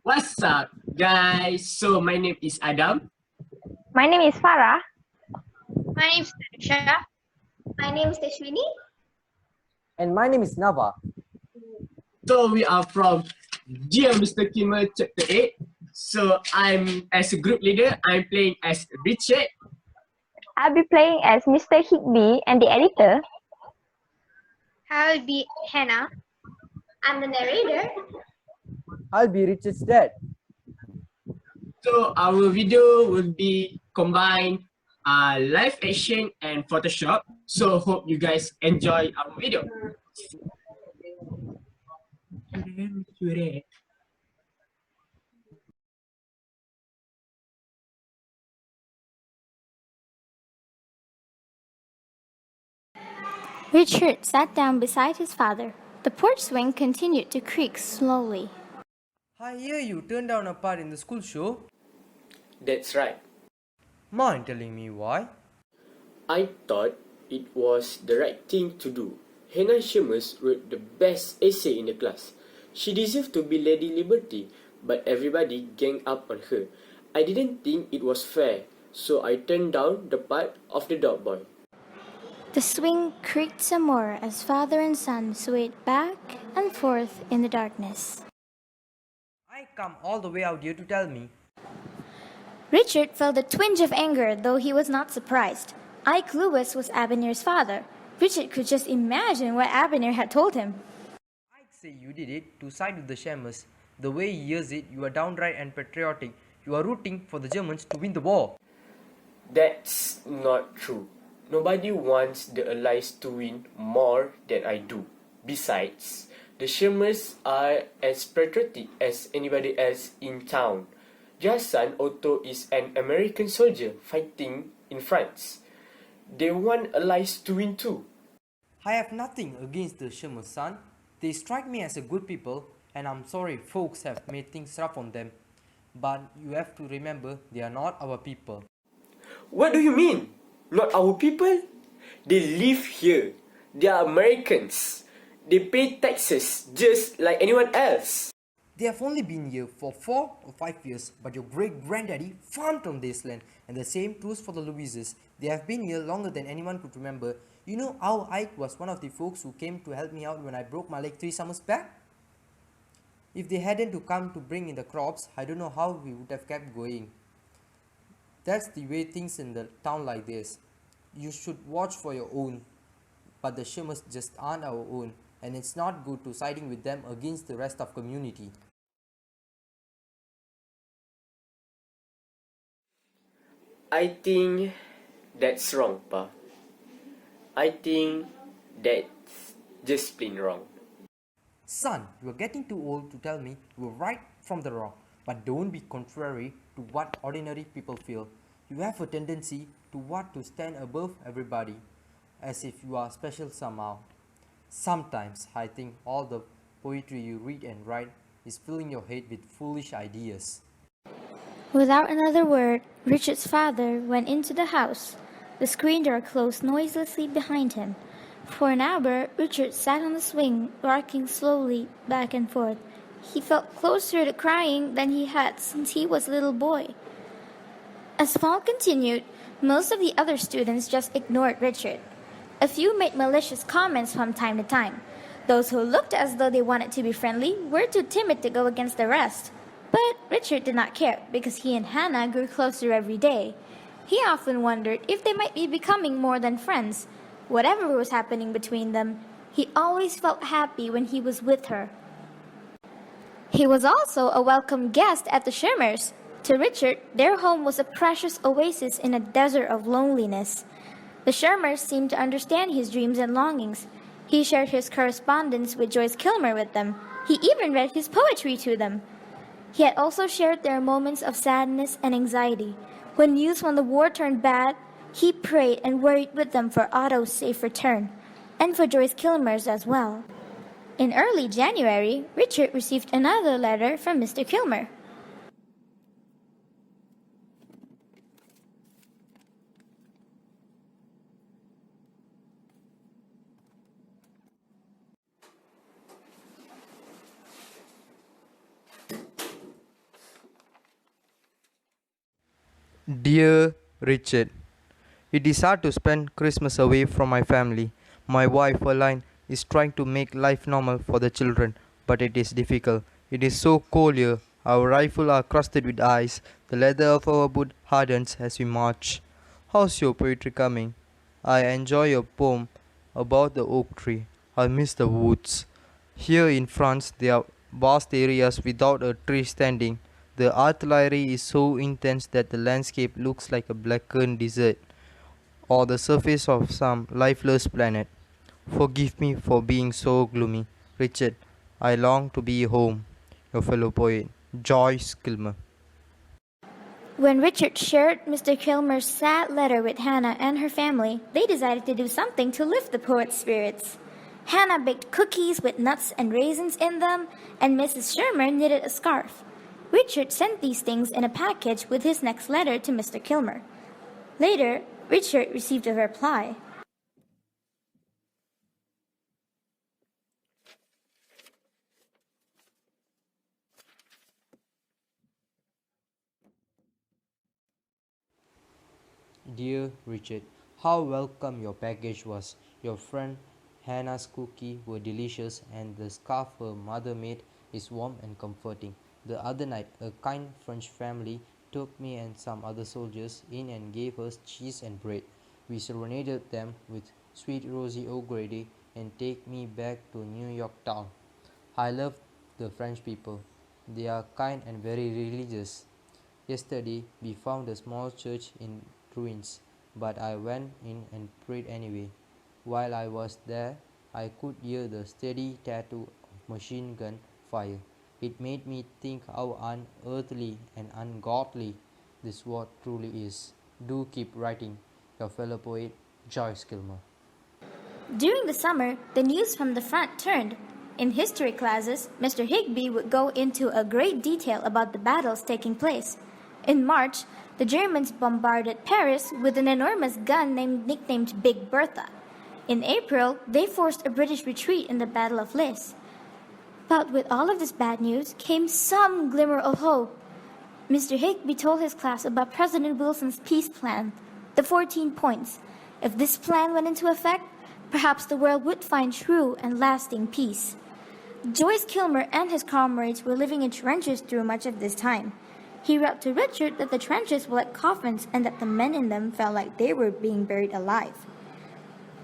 What's up, guys? So my name is Adam. My name is Farah. My name is Tanisha. My name is Tashwini. And my name is Nava. So we are from Dear Mr. Kilmer Chapter 8. So I'm as a group leader, I'm playing as Richard. I'll be playing as Mr. Higby and the editor. I'll be Hannah. I'm the narrator. I'll be Richard's dad. So our video will be combined live action and Photoshop. So hope you guys enjoy our video. Richard sat down beside his father. The porch swing continued to creak slowly. I hear you turned down a part in the school show. That's right. Mind telling me why? I thought it was the right thing to do. Hannah Shermers wrote the best essay in the class. She deserved to be Lady Liberty, but everybody ganged up on her. I didn't think it was fair, so I turned down the part of the dog boy. The swing creaked some more as father and son swayed back and forth in the darkness. I come all the way out here to tell me. Richard felt a twinge of anger, though he was not surprised. Ike Lewis was Abner's father. Richard could just imagine what Abner had told him. I'd say you did it to side with the Shermers. The way he hears it, you are downright and patriotic. You are rooting for the Germans to win the war. That's not true. Nobody wants the Allies to win more than I do. Besides, the Shermers are as patriotic as anybody else in town. Their son Otto is an American soldier fighting in France. They want Allies to win too. I have nothing against the Shermers, son. They strike me as a good people, and I'm sorry folks have made things rough on them. But you have to remember, they are not our people. What do you mean? Not our people? They live here. They are Americans. They pay taxes just like anyone else. They have only been here for 4 or 5 years, but your great-granddaddy farmed on this land, and the same truth for the Louises. They have been here longer than anyone could remember. You know how Ike was one of the folks who came to help me out when I broke my leg 3 summers back? If they hadn't to come to bring in the crops, I don't know how we would have kept going. That's the way things in the town like this. You should watch for your own, but the Shermers just aren't our own, and it's not good to siding with them against the rest of community. I think that's wrong, Pa. I think that's just plain wrong. Son, you are getting too old to tell me you are right from the wrong, but don't be contrary to what ordinary people feel. You have a tendency to stand above everybody, as if you are special somehow. Sometimes I think all the poetry you read and write is filling your head with foolish ideas. Without another word, Richard's father went into the house. The screen door closed noiselessly behind him. For an hour, Richard sat on the swing, rocking slowly back and forth. He felt closer to crying than he had since he was a little boy. As fall continued, most of the other students just ignored Richard. A few made malicious comments from time to time. Those who looked as though they wanted to be friendly were too timid to go against the rest. But Richard did not care because he and Hannah grew closer every day. He often wondered if they might be becoming more than friends. Whatever was happening between them, he always felt happy when he was with her. He was also a welcome guest at the Shermers. To Richard, their home was a precious oasis in a desert of loneliness. The Shermers seemed to understand his dreams and longings. He shared his correspondence with Joyce Kilmer with them. He even read his poetry to them. He had also shared their moments of sadness and anxiety. When news from the war turned bad, he prayed and worried with them for Otto's safe return, and for Joyce Kilmer's as well. In early January, Richard received another letter from Mr. Kilmer. Dear Richard, it is hard to spend Christmas away from my family. My wife, Aline, is trying to make life normal for the children, but it is difficult. It is so cold here. Our rifles are crusted with ice. The leather of our boot hardens as we march. How's your poetry coming? I enjoy your poem about the oak tree. I miss the woods. Here in France, there are vast areas without a tree standing. The artillery is so intense that the landscape looks like a blackened desert or the surface of some lifeless planet. Forgive me for being so gloomy. Richard, I long to be home. Your fellow poet, Joyce Kilmer. When Richard shared Mr. Kilmer's sad letter with Hannah and her family, they decided to do something to lift the poet's spirits. Hannah baked cookies with nuts and raisins in them, and Mrs. Shermer knitted a scarf. Richard sent these things in a package with his next letter to Mr. Kilmer. Later, Richard received a reply. Dear Richard, how welcome your package was. Your friend Hannah's cookies were delicious, and the scarf her mother made is warm and comforting. The other night, a kind French family took me and some other soldiers in and gave us cheese and bread. We serenaded them with Sweet Rosie O'Grady and take me back to New York town. I love the French people. They are kind and very religious. Yesterday, we found a small church in ruins, but I went in and prayed anyway. While I was there, I could hear the steady tattoo of machine gun fire. It made me think how unearthly and ungodly this war truly is. Do keep writing. Your fellow poet, Joyce Kilmer. During the summer, the news from the front turned. In history classes, Mr. Higby would go into a great detail about the battles taking place. In March, the Germans bombarded Paris with an enormous gun nicknamed Big Bertha. In April, they forced a British retreat in the Battle of Lys. But with all of this bad news came some glimmer of hope. Mr. Higby told his class about President Wilson's peace plan, the 14 points. If this plan went into effect, perhaps the world would find true and lasting peace. Joyce Kilmer and his comrades were living in trenches through much of this time. He wrote to Richard that the trenches were like coffins and that the men in them felt like they were being buried alive.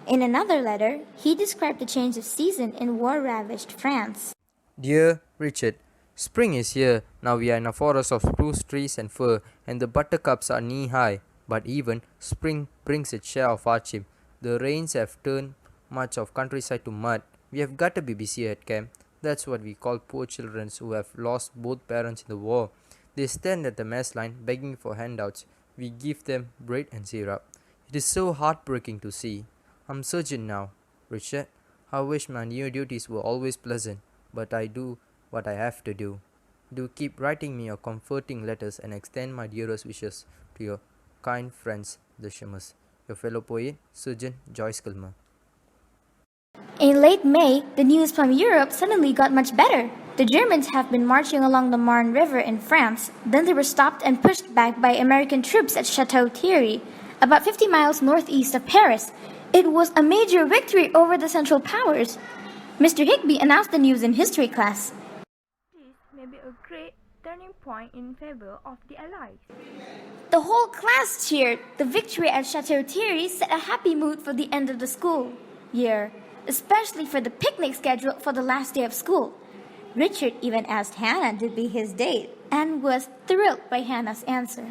In another letter, he described the change of season in war-ravaged France. Dear Richard, spring is here. Now we are in a forest of spruce trees and fir, and the buttercups are knee-high. But even spring brings its share of hardship. The rains have turned much of countryside to mud. We have got a BBC at camp. That's what we call poor children who have lost both parents in the war. They stand at the mess line begging for handouts. We give them bread and syrup. It is so heartbreaking to see. I'm surgeon now, Richard. I wish my new duties were always pleasant, but I do what I have to do. Do keep writing me your comforting letters and extend my dearest wishes to your kind friends, the Shermers. Your fellow poet, Surgeon Joyce Kilmer. In late May, the news from Europe suddenly got much better. The Germans have been marching along the Marne River in France. Then they were stopped and pushed back by American troops at Chateau Thierry, about 50 miles northeast of Paris. It was a major victory over the Central Powers. Mr. Higby announced the news in history class. This may be a great turning point in favor of the Allies. The whole class cheered. The victory at Chateau Thierry set a happy mood for the end of the school year, especially for the picnic scheduled for the last day of school. Richard even asked Hannah to be his date and was thrilled by Hannah's answer.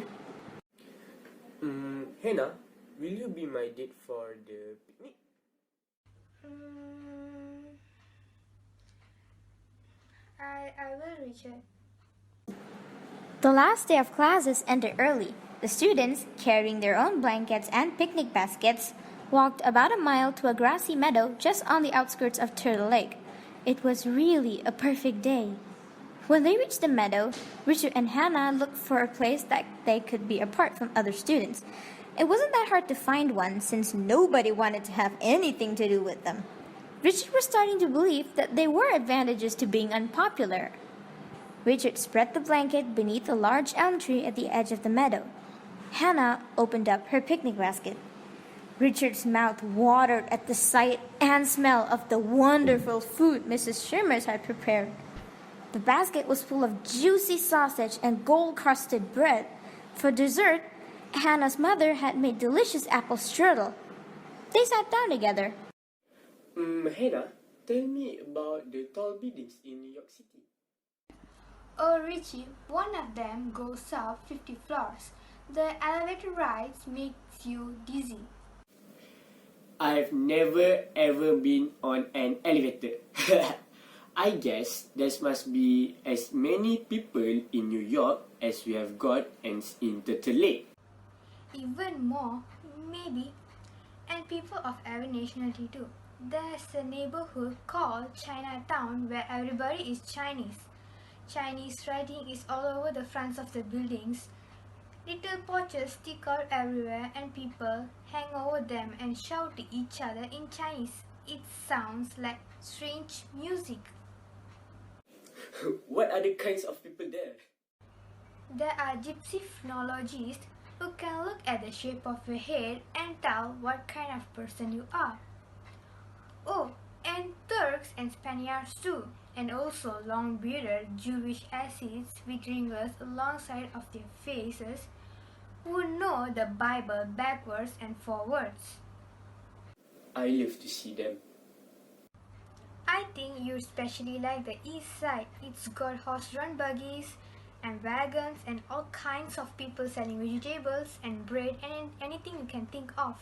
Hannah, will you be my date for the picnic? I will, Richard. The last day of classes ended early. The students, carrying their own blankets and picnic baskets, walked about a mile to a grassy meadow just on the outskirts of Turtle Lake. It was really a perfect day. When they reached the meadow, Richard and Hannah looked for a place that they could be apart from other students. It wasn't that hard to find one since nobody wanted to have anything to do with them. Richard was starting to believe that there were advantages to being unpopular. Richard spread the blanket beneath a large elm tree at the edge of the meadow. Hannah opened up her picnic basket. Richard's mouth watered at the sight and smell of the wonderful food Mrs. Schirmers had prepared. The basket was full of juicy sausage and gold-crusted bread. For dessert, Hannah's mother had made delicious apple strudel. They sat down together. Hannah, tell me about the tall buildings in New York City. Oh, Richie, one of them goes up 50 floors. The elevator rides makes you dizzy. I've never ever been on an elevator. I guess there must be as many people in New York as we have got ants in Turtle Lake. Even more, maybe. And people of every nationality too. There's a neighborhood called Chinatown where everybody is Chinese. Chinese writing is all over the fronts of the buildings. Little porches stick out everywhere and people hang over them and shout to each other in Chinese. It sounds like strange music. What other kinds of people there? There are gypsy phrenologists who can look at the shape of your head and tell what kind of person you are. Oh, and Turks and Spaniards too, and also long-bearded Jewish ascetic with ringers alongside of their faces who know the Bible backwards and forwards. I love to see them. I think you especially like the east side. It's got horse-drawn buggies and wagons and all kinds of people selling vegetables and bread and anything you can think of.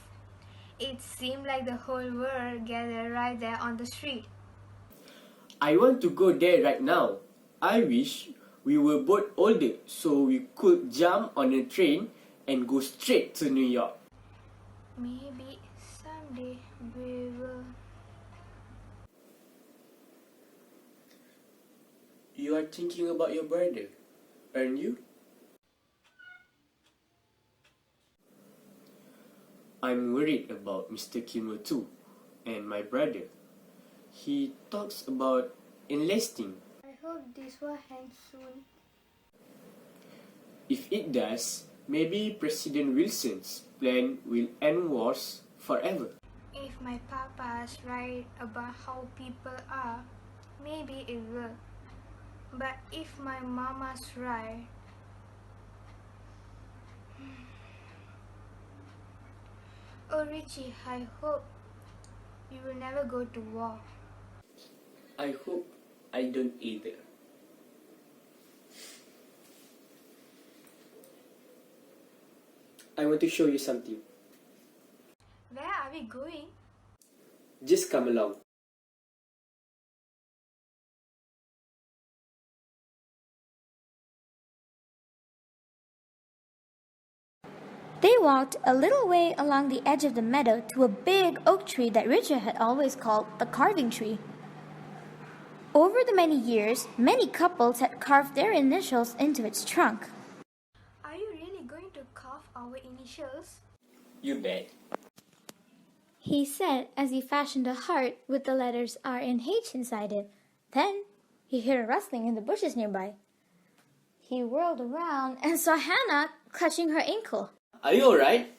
It seemed like the whole world gathered right there on the street. I want to go there right now. I wish we were both older so we could jump on a train and go straight to New York. Maybe someday we will. You are thinking about your brother, aren't you? I'm worried about Mr. Kilmer too, and my brother. He talks about enlisting. I hope this will end soon. If it does, maybe President Wilson's plan will end wars forever. If my papa's right about how people are, maybe it will. But if my mama's right, oh Richie, I hope you will never go to war. I hope I don't either. I want to show you something. Where are we going? Just come along. They walked a little way along the edge of the meadow to a big oak tree that Richard had always called the carving tree. Over the many years, many couples had carved their initials into its trunk. Are you really going to carve our initials? You bet. He said as he fashioned a heart with the letters R and H inside it. Then he heard a rustling in the bushes nearby. He whirled around and saw Hannah clutching her ankle. Are you alright?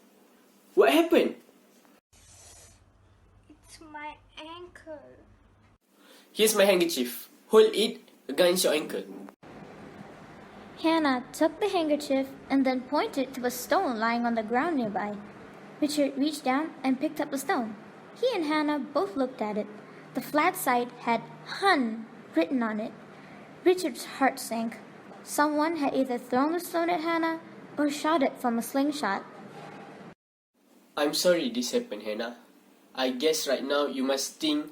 What happened? It's my ankle. Here's my handkerchief. Hold it against your ankle. Hannah took the handkerchief and then pointed to a stone lying on the ground nearby. Richard reached down and picked up the stone. He and Hannah both looked at it. The flat side had Hun written on it. Richard's heart sank. Someone had either thrown the stone at Hannah or shot it from a slingshot. I'm sorry this happened, Hannah. I guess right now you must think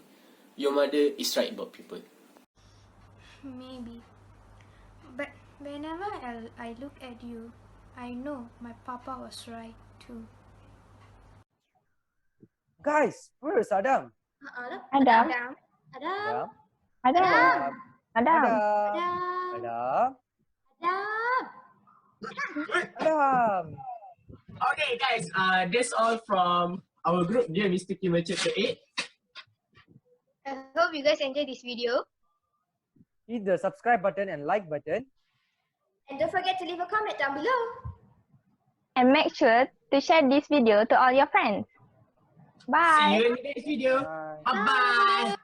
your mother is right about people. Maybe. But whenever I look at you, I know my papa was right too. Guys, where's Adam? Adam. Adam. Adam? Adam. Adam. Adam? Adam. Adam? Adam? Okay, guys. That's all from our group, dear Mr. Kilmer Chapter 8. I hope you guys enjoyed this video. Hit the subscribe button and like button. And don't forget to leave a comment down below. and make sure to share this video to all your friends. See Bye! you in the next video. Bye. Bye-bye.